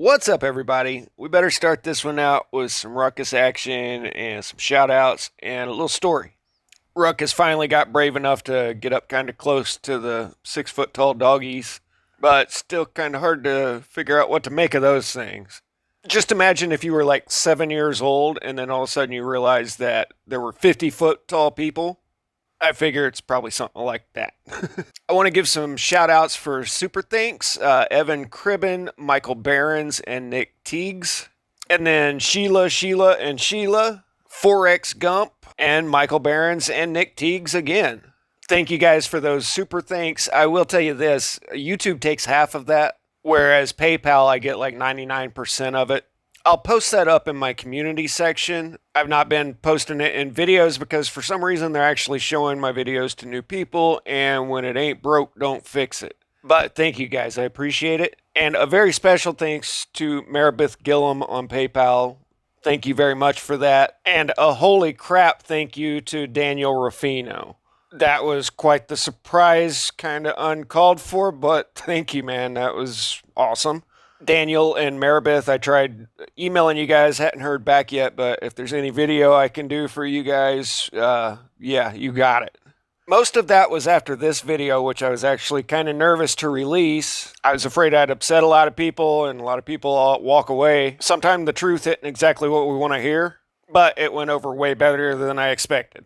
What's up, everybody? We better start this one out with some ruckus action and some shout outs and a little story. Ruckus finally got brave enough to get up kind of close to the 6 foot tall doggies, but still kind of hard to figure out what to make of those things. Just imagine if you were like 7 years old and then all of a sudden you realized that there were 50-foot tall people. I figure it's probably something like that. I want to give some shout outs for super thanks Evan Cribben, Michael Behrens, and Nick Teagues. And then Sheila, and Sheila, Forex Gump, and Michael Behrens and Nick Teagues again. Thank you guys for those super thanks. I will tell you this, YouTube takes half of that, whereas PayPal I get like 99% of it. I'll post that up in my community section. I've not been posting it in videos because for some reason they're actually showing my videos to new people, and when it ain't broke, don't fix it. But thank you guys, I appreciate it. And a very special thanks to Maribeth Gillum on PayPal. Thank you very much for that. And a holy crap thank you to Daniel Ruffino. That was quite the surprise, kind of uncalled for, but thank you, man. That was awesome. Daniel and Maribeth, I tried emailing you guys, hadn't heard back yet, but if there's any video I can do for you guys, yeah, you got it. Most of that was after this video, which I was actually kind of nervous to release. I was afraid I'd upset a lot of people and a lot of people all walk away. Sometimes the truth isn't exactly what we want to hear, but it went over way better than I expected.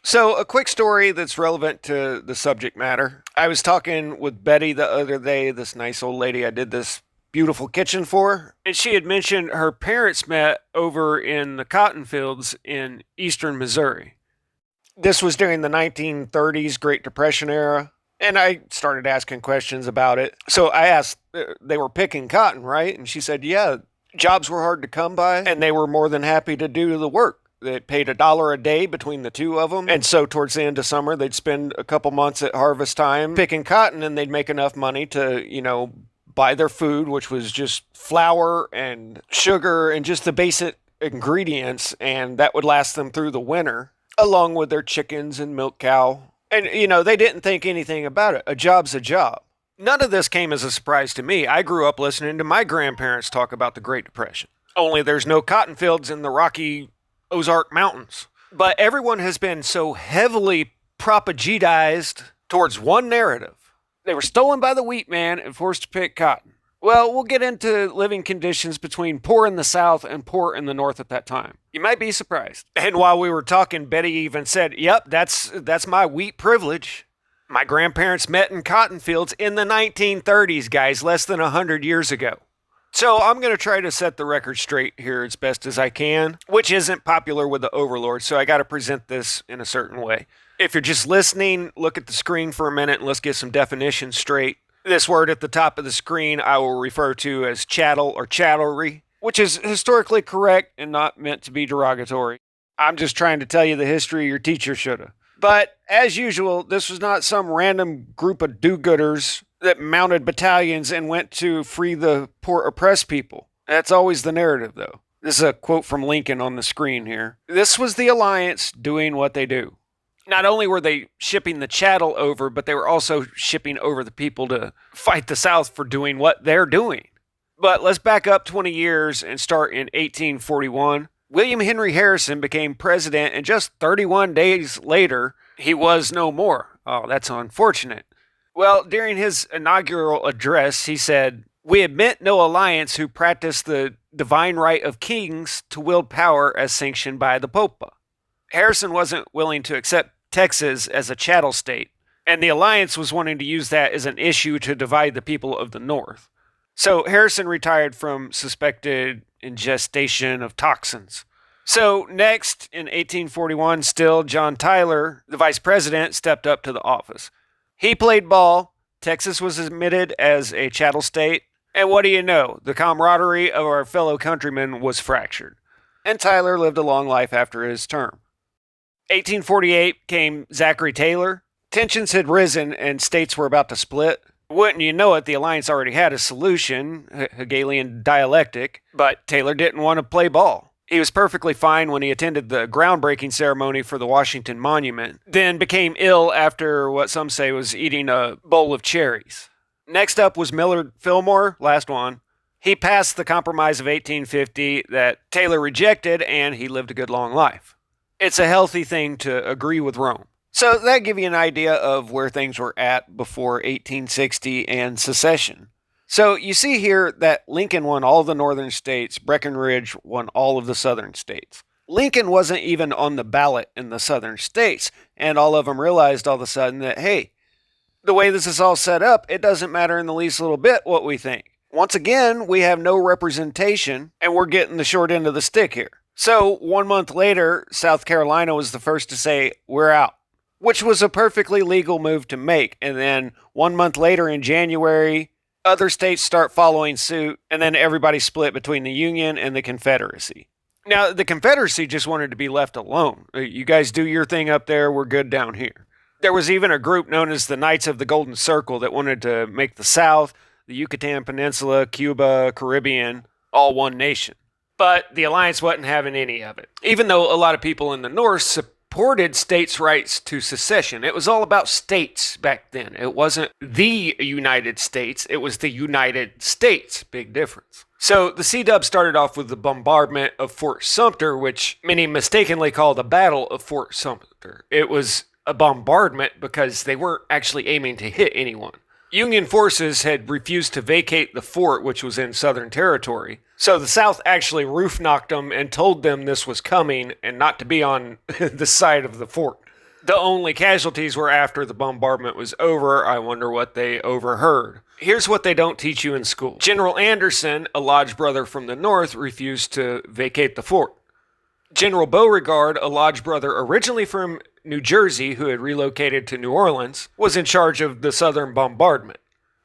So, a quick story that's relevant to the subject matter. I was talking with Betty the other day, this nice old lady I did this beautiful kitchen for, and she had mentioned her parents met over in the cotton fields in eastern Missouri. This was during the 1930s Great Depression era, and I started asking questions about it. So I asked, they were picking cotton, right? And she said, yeah, jobs were hard to come by, and they were more than happy to do the work. They paid $1 a day between the two of them, and so towards the end of summer, they'd spend a couple months at harvest time picking cotton, and they'd make enough money to, buy their food, which was just flour and sugar and just the basic ingredients, and that would last them through the winter, along with their chickens and milk cow. And, they didn't think anything about it. A job's a job. None of this came as a surprise to me. I grew up listening to my grandparents talk about the Great Depression. Only there's no cotton fields in the Rocky Ozark Mountains. But everyone has been so heavily propagandized towards one narrative. They were stolen by the wheat man and forced to pick cotton. Well, we'll get into living conditions between poor in the South and poor in the North at that time. You might be surprised. And while we were talking, Betty even said, yep, that's my wheat privilege. My grandparents met in cotton fields in the 1930s, guys, less than 100 years ago. So I'm going to try to set the record straight here as best as I can, which isn't popular with the overlords, so I got to present this in a certain way. If you're just listening, look at the screen for a minute and let's get some definitions straight. This word at the top of the screen I will refer to as chattel or chattelry, which is historically correct and not meant to be derogatory. I'm just trying to tell you the history your teacher shoulda. But as usual, this was not some random group of do-gooders that mounted battalions and went to free the poor oppressed people. That's always the narrative, though. This is a quote from Lincoln on the screen here. This was the Alliance doing what they do. Not only were they shipping the chattel over, but they were also shipping over the people to fight the South for doing what they're doing. But let's back up 20 years and start in 1841. William Henry Harrison became president, and just 31 days later, he was no more. Oh, that's unfortunate. Well, during his inaugural address, he said, "We admit no alliance who practice the divine right of kings to wield power as sanctioned by the Pope." Harrison wasn't willing to accept Texas as a chattel state, and the Alliance was wanting to use that as an issue to divide the people of the North. So Harrison retired from suspected ingestion of toxins. So next, in 1841, still John Tyler, the vice president, stepped up to the office. He played ball, Texas was admitted as a chattel state, and what do you know? The camaraderie of our fellow countrymen was fractured. And Tyler lived a long life after his term. 1848 came Zachary Taylor. Tensions had risen and states were about to split. Wouldn't you know it, the Alliance already had a solution, Hegelian dialectic, but Taylor didn't want to play ball. He was perfectly fine when he attended the groundbreaking ceremony for the Washington Monument, then became ill after what some say was eating a bowl of cherries. Next up was Millard Fillmore, last one. He passed the Compromise of 1850 that Taylor rejected, and he lived a good long life. It's a healthy thing to agree with Rome. So that gives you an idea of where things were at before 1860 and secession. So you see here that Lincoln won all the northern states, Breckinridge won all of the southern states. Lincoln wasn't even on the ballot in the southern states, and all of them realized all of a sudden that, hey, the way this is all set up, it doesn't matter in the least little bit what we think. Once again, we have no representation, and we're getting the short end of the stick here. So 1 month later, South Carolina was the first to say, we're out, which was a perfectly legal move to make. And then 1 month later in January, other states start following suit, and then everybody split between the Union and the Confederacy. Now, the Confederacy just wanted to be left alone. You guys do your thing up there, we're good down here. There was even a group known as the Knights of the Golden Circle that wanted to make the South, the Yucatan Peninsula, Cuba, Caribbean, all one nation. But the alliance wasn't having any of it. Even though a lot of people in the North supported states' rights to secession. It was all about states back then. It wasn't the United States, it was the United States. Big difference. So the C-Dub started off with the bombardment of Fort Sumter, which many mistakenly call the Battle of Fort Sumter. It was a bombardment because they weren't actually aiming to hit anyone. Union forces had refused to vacate the fort, which was in Southern territory. So the South actually roof-knocked them and told them this was coming and not to be on the side of the fort. The only casualties were after the bombardment was over. I wonder what they overheard. Here's what they don't teach you in school. General Anderson, a lodge brother from the North, refused to vacate the fort. General Beauregard, a lodge brother originally from New Jersey who had relocated to New Orleans, was in charge of the southern bombardment.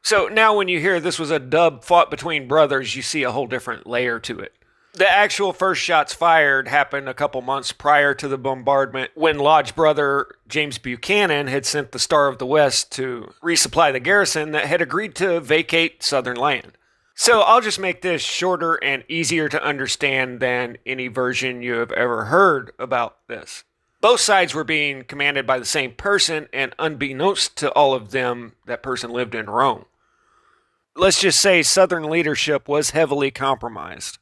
So now when you hear this was a dub fought between brothers, you see a whole different layer to it. The actual first shots fired happened a couple months prior to the bombardment when Lodge brother James Buchanan had sent the Star of the West to resupply the garrison that had agreed to vacate southern land. So I'll just make this shorter and easier to understand than any version you have ever heard about this. Both sides were being commanded by the same person, and unbeknownst to all of them, that person lived in Rome. Let's just say Southern leadership was heavily compromised.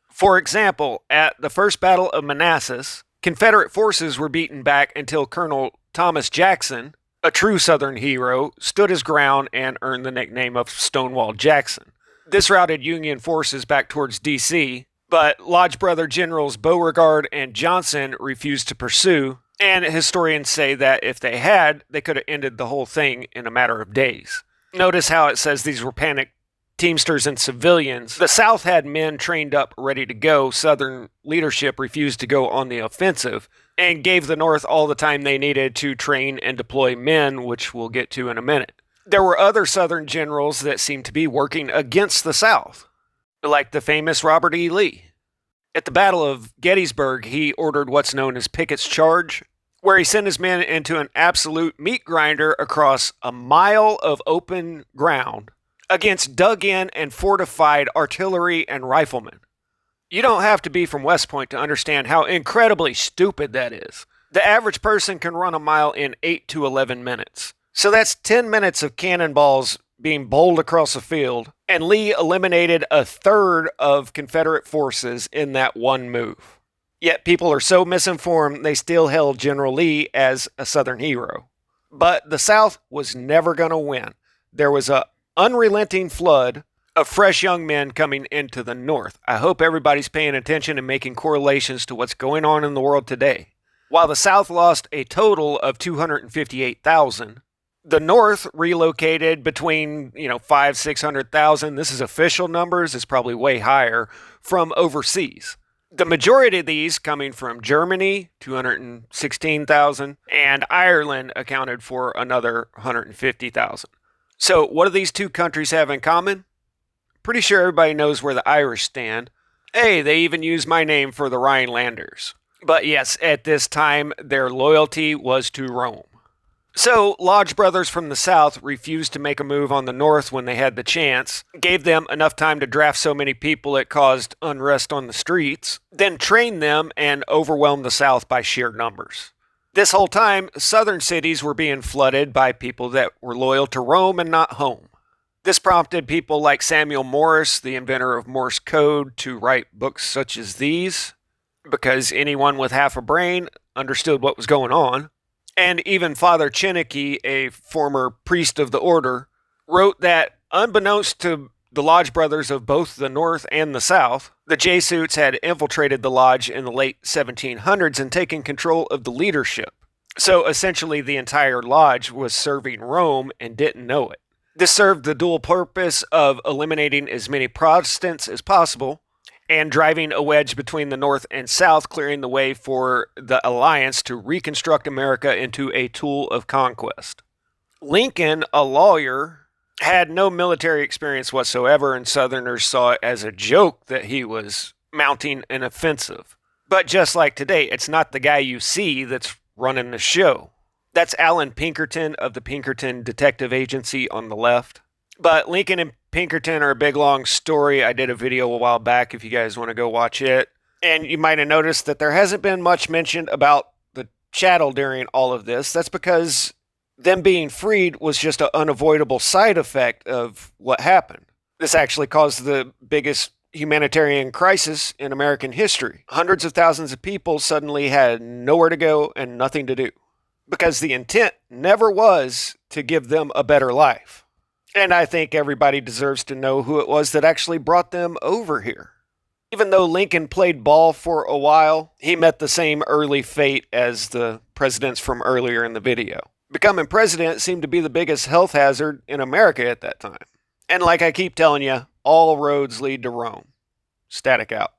For example, at the First Battle of Manassas, Confederate forces were beaten back until Colonel Thomas Jackson, a true Southern hero, stood his ground and earned the nickname of Stonewall Jackson. This routed Union forces back towards D.C., but Lodge brother Generals Beauregard and Johnson refused to pursue, and historians say that if they had, they could have ended the whole thing in a matter of days. Notice how it says these were panicked Teamsters and civilians. The South had men trained up, ready to go. Southern leadership refused to go on the offensive and gave the North all the time they needed to train and deploy men, which we'll get to in a minute. There were other Southern generals that seemed to be working against the South, like the famous Robert E. Lee. At the Battle of Gettysburg, he ordered what's known as Pickett's Charge, where he sent his men into an absolute meat grinder across a mile of open ground against dug-in and fortified artillery and riflemen. You don't have to be from West Point to understand how incredibly stupid that is. The average person can run a mile in 8 to 11 minutes. So that's 10 minutes of cannonballs being bowled across a field, and Lee eliminated a third of Confederate forces in that one move. Yet people are so misinformed, they still held General Lee as a Southern hero. But the South was never going to win. There was a unrelenting flood of fresh young men coming into the North. I hope everybody's paying attention and making correlations to what's going on in the world today. While the South lost a total of 258,000, the North relocated between, 500,000-600,000. This is official numbers. It's probably way higher from overseas. The majority of these coming from Germany, 216,000, and Ireland accounted for another 150,000. So what do these two countries have in common? Pretty sure everybody knows where the Irish stand. Hey, they even use my name for the Rhinelanders. But yes, at this time, their loyalty was to Rome. So, Lodge brothers from the South refused to make a move on the North when they had the chance, gave them enough time to draft so many people it caused unrest on the streets, then trained them and overwhelmed the South by sheer numbers. This whole time, Southern cities were being flooded by people that were loyal to Rome and not home. This prompted people like Samuel Morse, the inventor of Morse code, to write books such as these, because anyone with half a brain understood what was going on. And even Father Chinnicky, a former priest of the order, wrote that unbeknownst to the Lodge brothers of both the North and the South, the Jesuits had infiltrated the Lodge in the late 1700s and taken control of the leadership. So essentially the entire Lodge was serving Rome and didn't know it. This served the dual purpose of eliminating as many Protestants as possible and driving a wedge between the North and South, clearing the way for the Alliance to reconstruct America into a tool of conquest. Lincoln, a lawyer, had no military experience whatsoever, and Southerners saw it as a joke that he was mounting an offensive. But just like today, it's not the guy you see that's running the show. That's Alan Pinkerton of the Pinkerton Detective Agency on the left. But Lincoln and Pinkerton are a big long story. I did a video a while back if you guys want to go watch it. And you might have noticed that there hasn't been much mentioned about the chattel during all of this. That's because them being freed was just an unavoidable side effect of what happened. This actually caused the biggest humanitarian crisis in American history. Hundreds of thousands of people suddenly had nowhere to go and nothing to do, because the intent never was to give them a better life. And I think everybody deserves to know who it was that actually brought them over here. Even though Lincoln played ball for a while, he met the same early fate as the presidents from earlier in the video. Becoming president seemed to be the biggest health hazard in America at that time. And like I keep telling you, all roads lead to Rome. Static out.